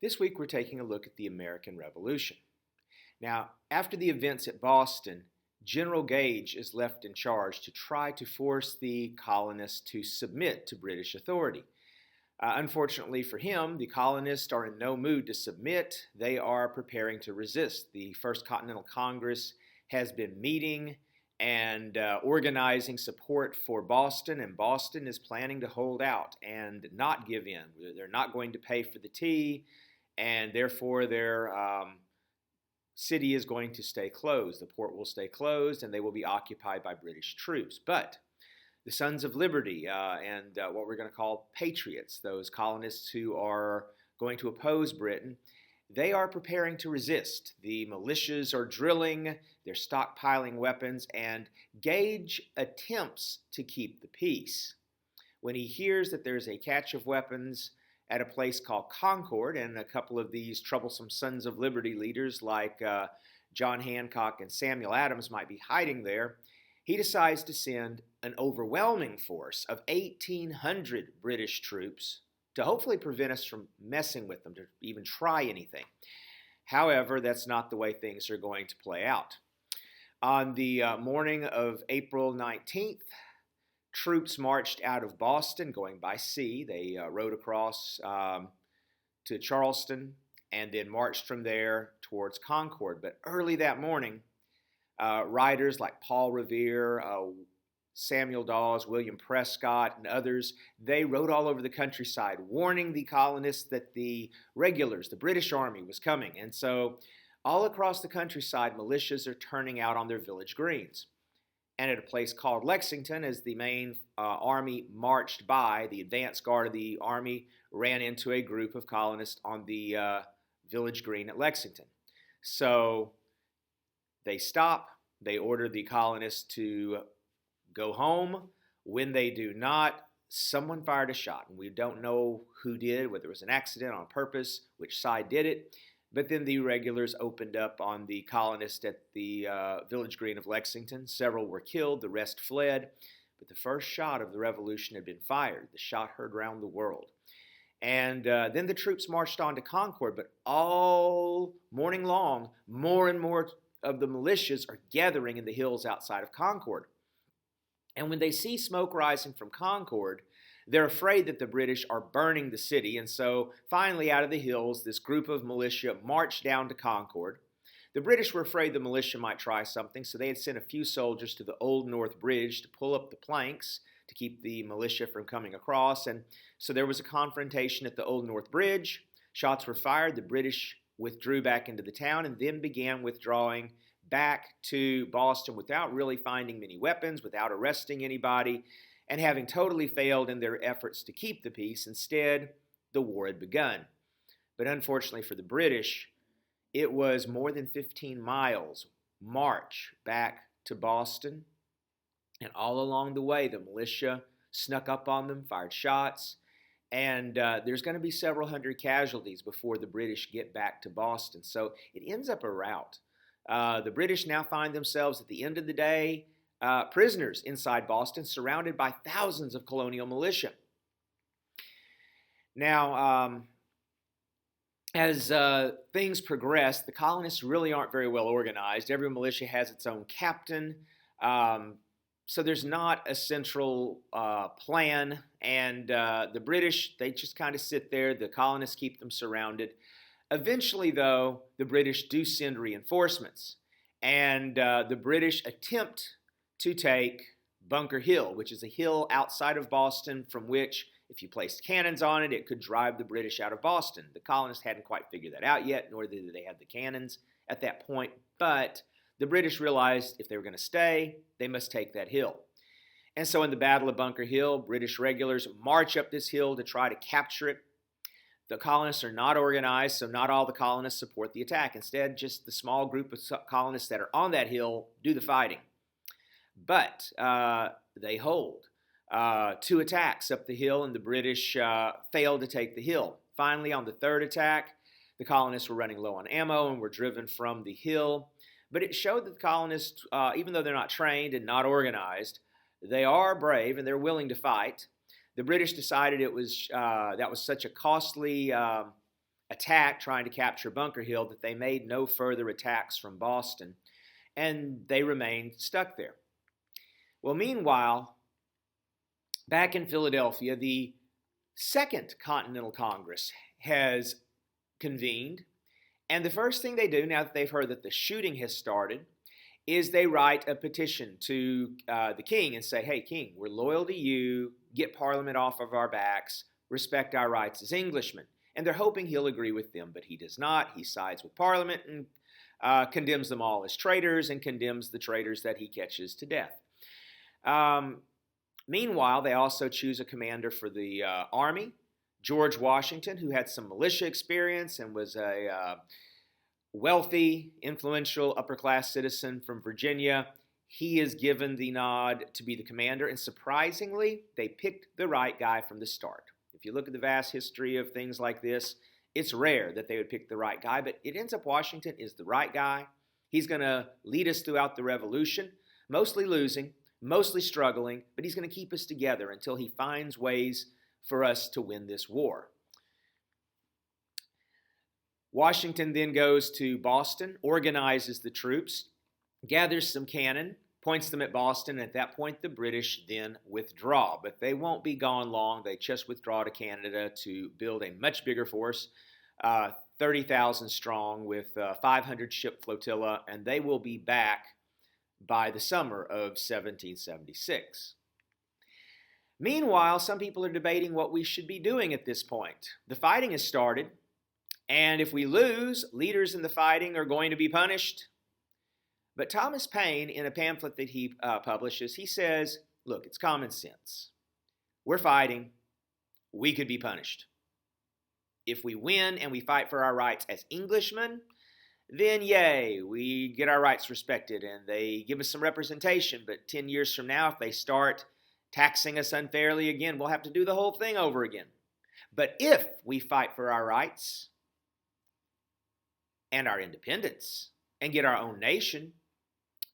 This week we're taking a look at the American Revolution. Now, after the events at Boston, General Gage is left in charge to try to force the colonists to submit to British authority. Unfortunately for him, the colonists are in no mood to submit. They are preparing to resist. The First Continental Congress has been meeting and organizing support for Boston, and Boston is planning to hold out and not give in. They're not going to pay for the tea, and therefore their city is going to stay closed. The port will stay closed, and they will be occupied by British troops. But the Sons of Liberty and what we're going to call patriots, those colonists who are going to oppose Britain, they are preparing to resist. The militias are drilling, they're stockpiling weapons, and Gage attempts to keep the peace. When he hears that there's a cache of weapons at a place called Concord, and a couple of these troublesome Sons of Liberty leaders like John Hancock and Samuel Adams might be hiding there, he decides to send an overwhelming force of 1,800 British troops to hopefully prevent us from messing with them, to even try anything. However, that's not the way things are going to play out. On the morning of April 19th, troops marched out of Boston going by sea. They rode across to Charleston and then marched from there towards Concord. But early that morning, writers like Paul Revere, Samuel Dawes, William Prescott, and others, they rode all over the countryside warning the colonists that the regulars, the British Army, was coming. And so all across the countryside, militias are turning out on their village greens. And at a place called Lexington, as the main army marched by, the advance guard of the army ran into a group of colonists on the village green at Lexington. So they stop. They order the colonists to go home. When they do not, someone fired a shot. And we don't know who did, whether it was an accident on purpose, which side did it. But then the regulars opened up on the colonists at the village green of Lexington. Several were killed, the rest fled. But the first shot of the revolution had been fired. The shot heard round the world. And then the troops marched on to Concord, but all morning long, more and more of the militias are gathering in the hills outside of Concord. And when they see smoke rising from Concord, they're afraid that the British are burning the city. And so finally, out of the hills, this group of militia marched down to Concord. The British were afraid the militia might try something, so they had sent a few soldiers to the Old North Bridge to pull up the planks to keep the militia from coming across. And so there was a confrontation at the Old North Bridge. Shots were fired. The British withdrew back into the town and then began withdrawing back to Boston without really finding many weapons, without arresting anybody, and having totally failed in their efforts to keep the peace. Instead, the war had begun. But unfortunately for the British, it was more than 15 miles march back to Boston, and all along the way, the militia snuck up on them, fired shots, and there's going to be several hundred casualties before the British get back to Boston. So it ends up a rout. The British now find themselves at the end of the day prisoners inside Boston, surrounded by thousands of colonial militia. Now, as things progress, the colonists really aren't very well organized. Every militia has its own captain, so there's not a central plan, and the British, they just kind of sit there. The colonists keep them surrounded. Eventually, though, the British do send reinforcements, and the British attempt to take Bunker Hill, which is a hill outside of Boston from which, if you placed cannons on it, it could drive the British out of Boston. The colonists hadn't quite figured that out yet, nor did they have the cannons at that point, but the British realized if they were going to stay, they must take that hill. And so in the Battle of Bunker Hill, British regulars march up this hill to try to capture it. The colonists are not organized, so not all the colonists support the attack. Instead, just the small group of colonists that are on that hill do the fighting. But they hold 2 attacks up the hill, and the British failed to take the hill. Finally, on the 3rd attack, the colonists were running low on ammo and were driven from the hill. But it showed that the colonists, even though they're not trained and not organized, they are brave and they're willing to fight. The British decided that was such a costly attack trying to capture Bunker Hill that they made no further attacks from Boston, and they remained stuck there. Well, meanwhile, back in Philadelphia, the Second Continental Congress has convened, and the first thing they do, now that they've heard that the shooting has started, is they write a petition to the king and say, hey, king, we're loyal to you, get Parliament off of our backs, respect our rights as Englishmen. And they're hoping he'll agree with them, but he does not. He sides with Parliament and condemns them all as traitors and condemns the traitors that he catches to death. Meanwhile, they also choose a commander for the army, George Washington, who had some militia experience and was a wealthy, influential, upper-class citizen from Virginia. He is given the nod to be the commander, and surprisingly, they picked the right guy from the start. If you look at the vast history of things like this, it's rare that they would pick the right guy, but it ends up Washington is the right guy. He's going to lead us throughout the Revolution, mostly losing, mostly struggling, but he's going to keep us together until he finds ways for us to win this war. Washington then goes to Boston, organizes the troops, gathers some cannon, points them at Boston, and at that point the British then withdraw. But they won't be gone long. They just withdraw to Canada to build a much bigger force, 30,000 strong with 500 ship flotilla, and they will be back by the summer of 1776. Meanwhile, some people are debating what we should be doing at this point. The fighting has started, and if we lose, leaders in the fighting are going to be punished. But Thomas Paine, in a pamphlet that he publishes, he says, look, it's common sense. We're fighting. We could be punished. If we win and we fight for our rights as Englishmen, then yay, we get our rights respected and they give us some representation. But 10 years from now, if they start taxing us unfairly again, we'll have to do the whole thing over again. But if we fight for our rights and our independence and get our own nation,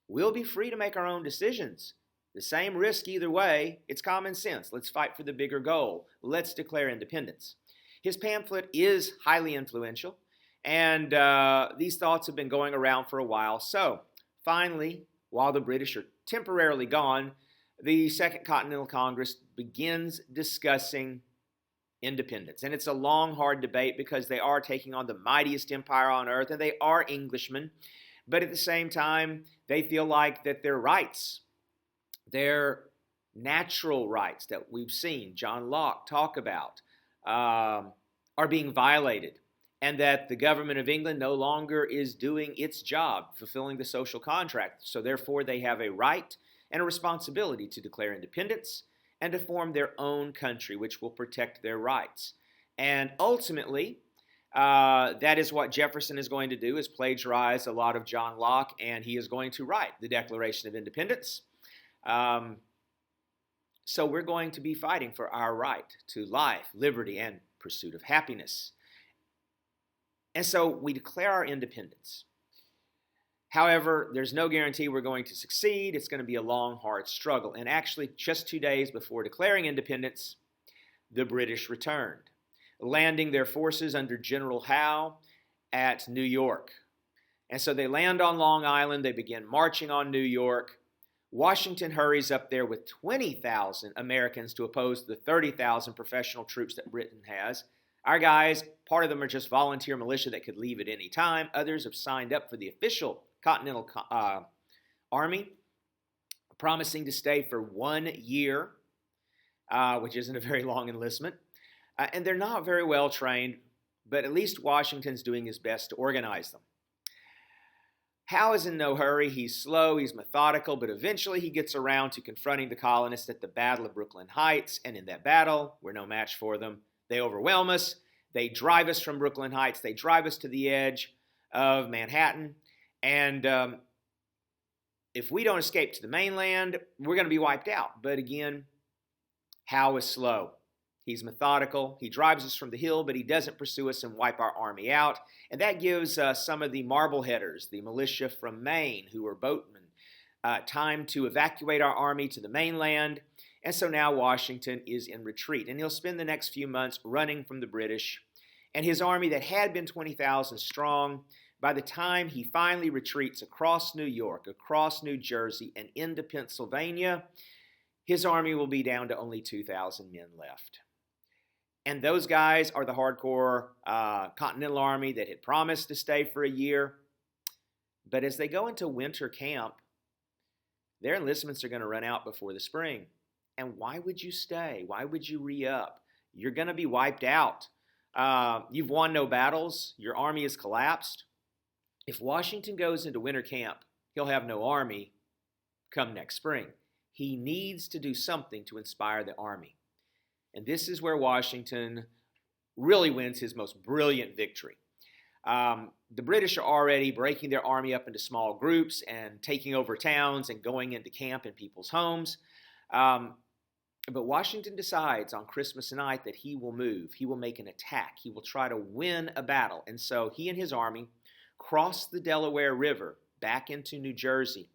we'll be free to make our own decisions. The same risk either way. It's common sense. Let's fight for the bigger goal. Let's declare independence. His pamphlet is highly influential, and these thoughts have been going around for a while. So, finally, while the British are temporarily gone, the Second Continental Congress begins discussing independence. And it's a long, hard debate because they are taking on the mightiest empire on earth, and they are Englishmen. But at the same time, they feel like that their rights, their natural rights that we've seen John Locke talk about, are being violated, and that the government of England no longer is doing its job, fulfilling the social contract. So therefore, they have a right and a responsibility to declare independence and to form their own country, which will protect their rights. And ultimately, that is what Jefferson is going to do, is plagiarize a lot of John Locke, and he is going to write the Declaration of Independence. So we're going to be fighting for our right to life, liberty, and pursuit of happiness. And so we declare our independence. However, there's no guarantee we're going to succeed. It's going to be a long, hard struggle. And actually, just 2 days before declaring independence, the British returned, landing their forces under General Howe at New York. And so they land on Long Island. They begin marching on New York. Washington hurries up there with 20,000 Americans to oppose the 30,000 professional troops that Britain has. Our guys, part of them are just volunteer militia that could leave at any time. Others have signed up for the official Continental Army, promising to stay for 1 year, which isn't a very long enlistment. And they're not very well trained, but at least Washington's doing his best to organize them. Howe is in no hurry. He's slow, he's methodical, but eventually he gets around to confronting the colonists at the Battle of Brooklyn Heights, and in that battle, we're no match for them. They overwhelm us. They drive us from Brooklyn Heights. They drive us to the edge of Manhattan. And if we don't escape to the mainland, we're going to be wiped out. But again, Howe is slow. He's methodical. He drives us from the hill, but he doesn't pursue us and wipe our army out. And that gives some of the Marbleheaders, the militia from Maine, who are boatmen, time to evacuate our army to the mainland. And so now Washington is in retreat. And he'll spend the next few months running from the British And his army that had been 20,000 strong, by the time he finally retreats across New York, across New Jersey, and into Pennsylvania, his army will be down to only 2,000 men left. And those guys are the hardcore Continental Army that had promised to stay for a year. But as they go into winter camp, their enlistments are going to run out before the spring. And why would you stay? Why would you re-up? You're going to be wiped out. You've won no battles. Your army has collapsed. If Washington goes into winter camp, he'll have no army come next spring. He needs to do something to inspire the army. And this is where Washington really wins his most brilliant victory. The British are already breaking their army up into small groups and taking over towns and going into camp in people's homes. But Washington decides on Christmas night that he will move. He will make an attack. He will try to win a battle. And so he and his army cross the Delaware River back into New Jersey.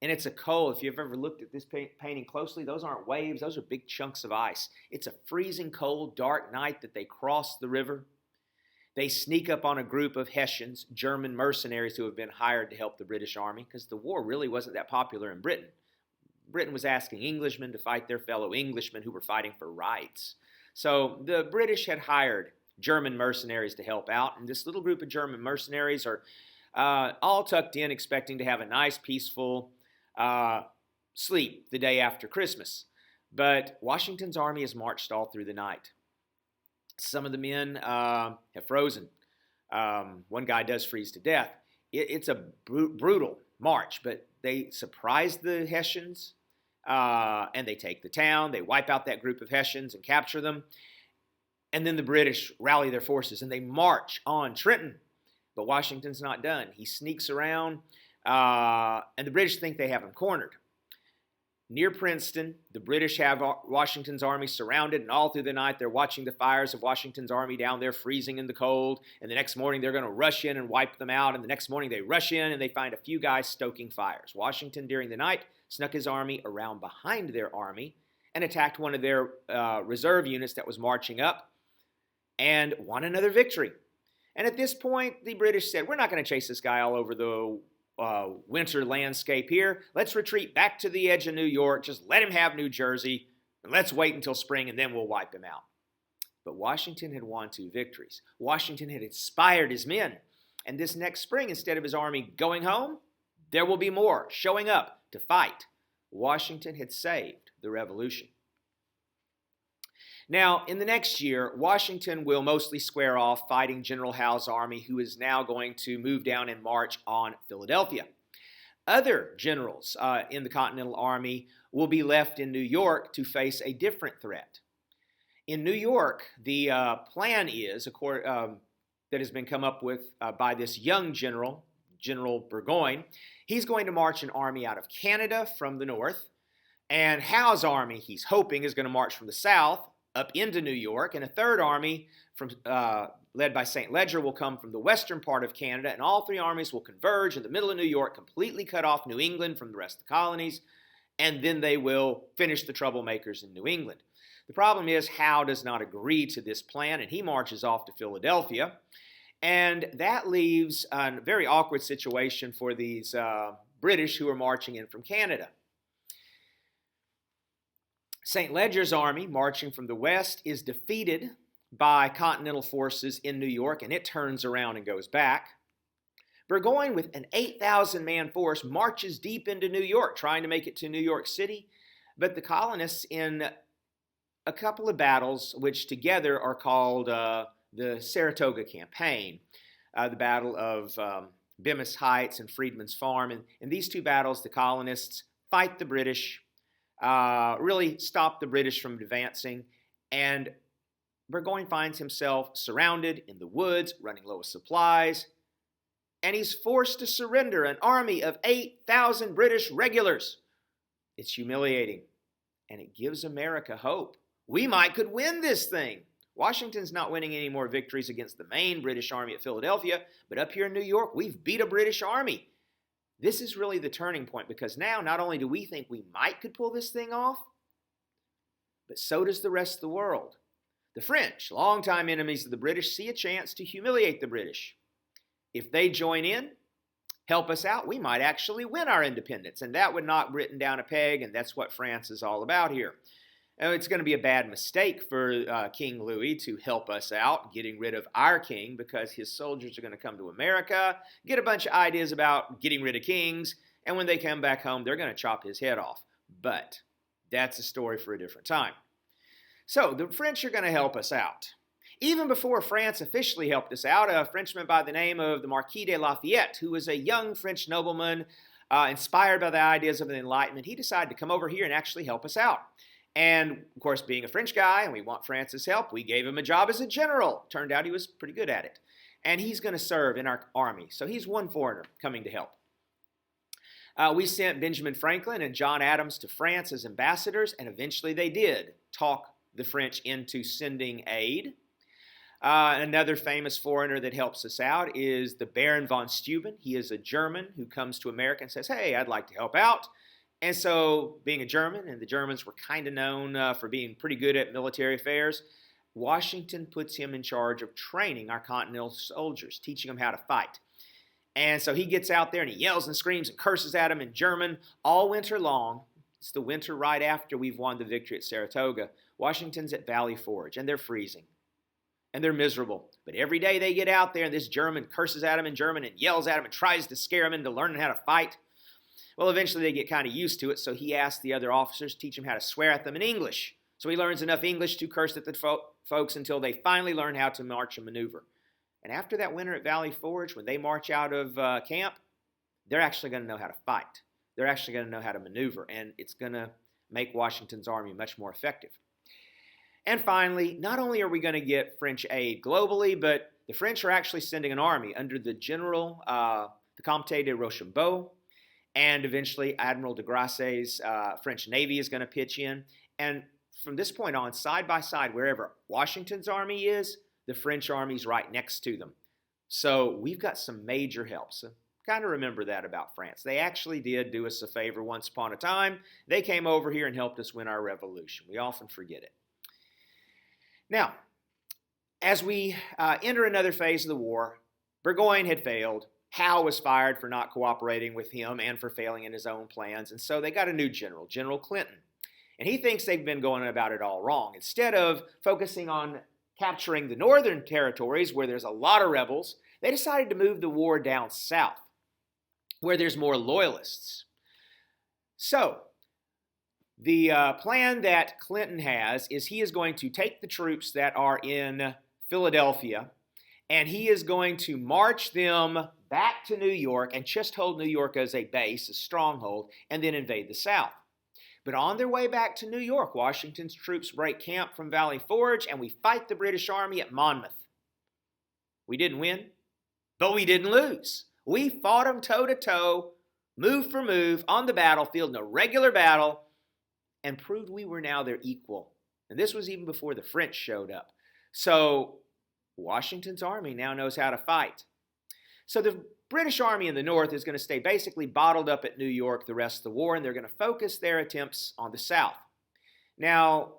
And it's a cold. If you've ever looked at this painting closely, those aren't waves. Those are big chunks of ice. It's a freezing cold, dark night that they cross the river. They sneak up on a group of Hessians, German mercenaries who have been hired to help the British army, because the war really wasn't that popular in Britain. Britain was asking Englishmen to fight their fellow Englishmen who were fighting for rights. So the British had hired German mercenaries to help out, and this little group of German mercenaries are all tucked in, expecting to have a nice, peaceful sleep the day after Christmas. But Washington's army has marched all through the night. Some of the men have frozen. One guy does freeze to death. It's a brutal march, but they surprise the Hessians, and they take the town. They wipe out that group of Hessians and capture them. And then the British rally their forces, and they march on Trenton. But Washington's not done. He sneaks around, and the British think they have him cornered. Near Princeton, the British have Washington's army surrounded, and all through the night they're watching the fires of Washington's army down there freezing in the cold, and the next morning they're going to rush in and wipe them out, and the next morning they rush in and they find a few guys stoking fires. Washington, during the night, snuck his army around behind their army and attacked one of their reserve units that was marching up and won another victory. And at this point, the British said, we're not going to chase this guy all over the winter landscape here. Let's retreat back to the edge of New York. Just let him have New Jersey, and let's wait until spring, and then we'll wipe him out. But Washington had won 2 victories. Washington had inspired his men. And this next spring, instead of his army going home, there will be more showing up to fight. Washington had saved the Revolution. Now, in the next year, Washington will mostly square off fighting General Howe's army, who is now going to move down and march on Philadelphia. Other generals in the Continental Army will be left in New York to face a different threat. In New York, the plan is, that has been come up with by this young general, General Burgoyne. He's going to march an army out of Canada from the north, and Howe's army, he's hoping, is going to march from the south up into New York, and a third army from led by St. Ledger will come from the western part of Canada, and all 3 armies will converge in the middle of New York, completely cut off New England from the rest of the colonies, and then they will finish the troublemakers in New England. The problem is Howe does not agree to this plan, and he marches off to Philadelphia, and that leaves a very awkward situation for these British who are marching in from Canada. St. Ledger's army, marching from the west, is defeated by Continental forces in New York, and it turns around and goes back. Burgoyne, with an 8,000-man force, marches deep into New York, trying to make it to New York City. But the colonists, in a couple of battles, which together are called the Saratoga Campaign, the Battle of Bemis Heights and Freedman's Farm, and in these 2 battles, the colonists fight the British, really stop the British from advancing, and Burgoyne finds himself surrounded in the woods, running low of supplies, and he's forced to surrender an army of 8,000 British regulars. It's humiliating, and it gives America hope. We could win this thing. Washington's not winning any more victories against the main British army at Philadelphia, but up here in New York, we've beat a British army. This is really the turning point, because now not only do we think we could pull this thing off, but so does the rest of the world. The French, longtime enemies of the British, see a chance to humiliate the British. If they join in, help us out, we might actually win our independence, and that would knock Britain down a peg, and that's what France is all about here. Now, it's going to be a bad mistake for King Louis to help us out, getting rid of our king, because his soldiers are going to come to America, get a bunch of ideas about getting rid of kings, and when they come back home, they're going to chop his head off. But that's a story for a different time. So the French are going to help us out. Even before France officially helped us out, a Frenchman by the name of the Marquis de Lafayette, who was a young French nobleman inspired by the ideas of the Enlightenment, he decided to come over here and actually help us out. And, of course, being a French guy and we want France's help, we gave him a job as a general. Turned out he was pretty good at it. And he's going to serve in our army. So he's one foreigner coming to help. We sent Benjamin Franklin and John Adams to France as ambassadors, and eventually they did talk the French into sending aid. Another famous foreigner that helps us out is the Baron von Steuben. He is a German who comes to America and says, hey, I'd like to help out. And so, being a German, and the Germans were kind of known for being pretty good at military affairs, Washington puts him in charge of training our Continental soldiers, teaching them how to fight. And so he gets out there and he yells and screams and curses at them in German all winter long. It's the winter right after we've won the victory at Saratoga. Washington's at Valley Forge, and they're freezing. And they're miserable. But every day they get out there, and this German curses at them in German and yells at them and tries to scare them into learning how to fight. Well, eventually they get kind of used to it, so he asks the other officers to teach him how to swear at them in English. So he learns enough English to curse at the folks until they finally learn how to march and maneuver. And after that winter at Valley Forge, when they march out of camp, they're actually going to know how to fight. They're actually going to know how to maneuver, and it's going to make Washington's army much more effective. And finally, not only are we going to get French aid globally, but the French are actually sending an army under the General, the Comte de Rochambeau, and eventually Admiral de Grasse's French Navy is going to pitch in. And from this point on, side by side, wherever Washington's army is, the French army's right next to them. So we've got some major help. So kind of remember that about France. They actually did do us a favor once upon a time. They came over here and helped us win our revolution. We often forget it. Now, as we enter another phase of the war, Burgoyne had failed. Howe was fired for not cooperating with him and for failing in his own plans. And so they got a new general, General Clinton. And he thinks they've been going about it all wrong. Instead of focusing on capturing the northern territories where there's a lot of rebels, they decided to move the war down south, where there's more loyalists. So the plan that Clinton has is he is going to take the troops that are in Philadelphia and he is going to march them back to New York and just hold New York as a base, a stronghold, and then invade the South. But on their way back to New York, Washington's troops break camp from Valley Forge, and we fight the British Army at Monmouth. We didn't win, but we didn't lose. We fought them toe-to-toe, move for move, on the battlefield in a regular battle, and proved we were now their equal. And this was even before the French showed up. So Washington's army now knows how to fight. So the British Army in the North is going to stay basically bottled up at New York the rest of the war, and they're going to focus their attempts on the South. Now,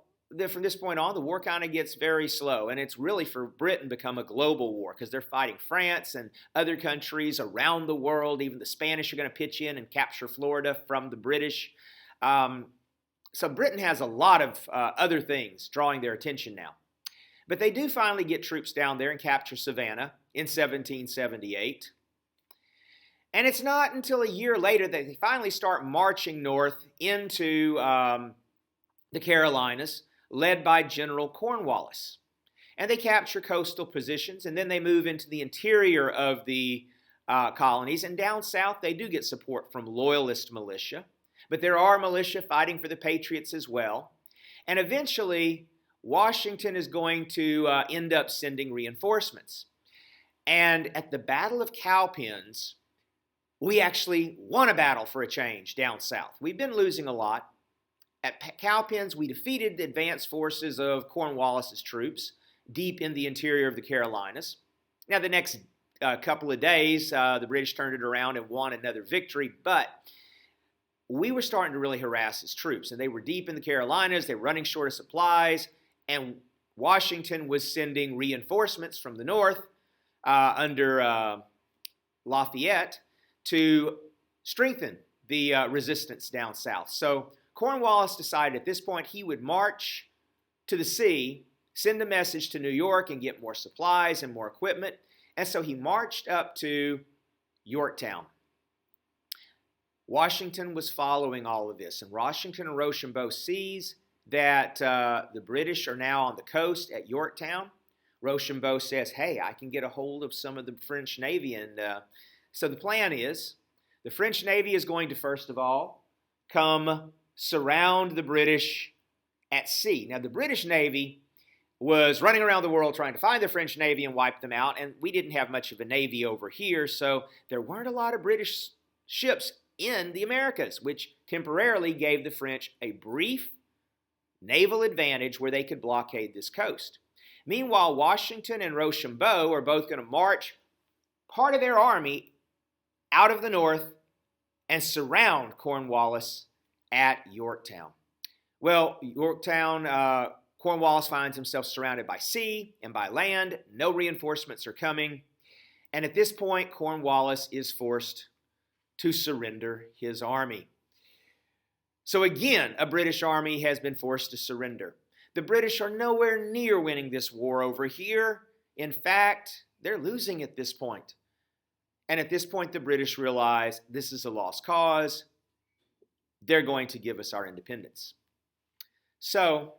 from this point on, the war kind of gets very slow, and it's really for Britain become a global war because they're fighting France and other countries around the world. Even the Spanish are going to pitch in and capture Florida from the British. So Britain has a lot of other things drawing their attention now. But they do finally get troops down there and capture Savannah in 1778. And it's not until a year later that they finally start marching north into the Carolinas, led by General Cornwallis. And they capture coastal positions, and then they move into the interior of the colonies. And down south, they do get support from loyalist militia. But there are militia fighting for the Patriots as well. And eventually, Washington is going to end up sending reinforcements. And at the Battle of Cowpens, we actually won a battle for a change down south. We've been losing a lot. At Cowpens, we defeated the advanced forces of Cornwallis's troops deep in the interior of the Carolinas. Now, the next couple of days, the British turned it around and won another victory, but we were starting to really harass his troops, and they were deep in the Carolinas. They were running short of supplies, and Washington was sending reinforcements from the north under Lafayette to strengthen the resistance down south. So Cornwallis decided at this point he would march to the sea, send a message to New York and get more supplies and more equipment. And so he marched up to Yorktown. Washington was following all of this, and Washington and Rochambeau sees that the British are now on the coast at Yorktown. Rochambeau says, hey, I can get a hold of some of the French Navy. And so the plan is the French Navy is going to, first of all, come surround the British at sea. Now, the British Navy was running around the world trying to find the French Navy and wipe them out, and we didn't have much of a Navy over here, so there weren't a lot of British ships in the Americas, which temporarily gave the French a brief naval advantage where they could blockade this coast. Meanwhile, Washington and Rochambeau are both going to march part of their army out of the north and surround Cornwallis at Yorktown. Well, Yorktown, Cornwallis finds himself surrounded by sea and by land. No reinforcements are coming. And at this point, Cornwallis is forced to surrender his army. So again, a British army has been forced to surrender. The British are nowhere near winning this war over here. In fact, they're losing at this point. And at this point, the British realize this is a lost cause. They're going to give us our independence. So,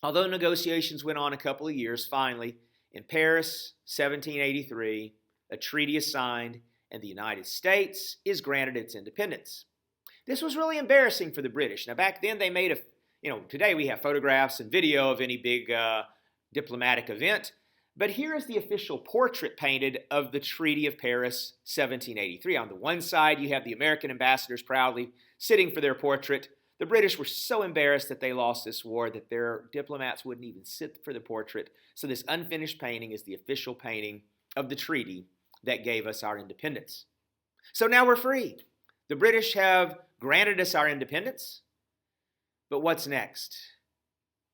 although negotiations went on a couple of years, finally, in Paris, 1783, a treaty is signed and the United States is granted its independence. This was really embarrassing for the British. Now, back then they made today we have photographs and video of any big diplomatic event, but here is the official portrait painted of the Treaty of Paris, 1783. On the one side, you have the American ambassadors proudly sitting for their portrait. The British were so embarrassed that they lost this war that their diplomats wouldn't even sit for the portrait. So this unfinished painting is the official painting of the treaty that gave us our independence. So now we're free. The British have granted us our independence. But what's next?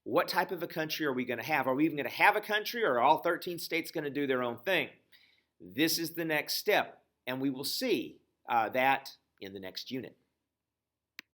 What type of a country are we going to have? Are we even going to have a country, or are all 13 states going to do their own thing? This is the next step, and we will see that in the next unit.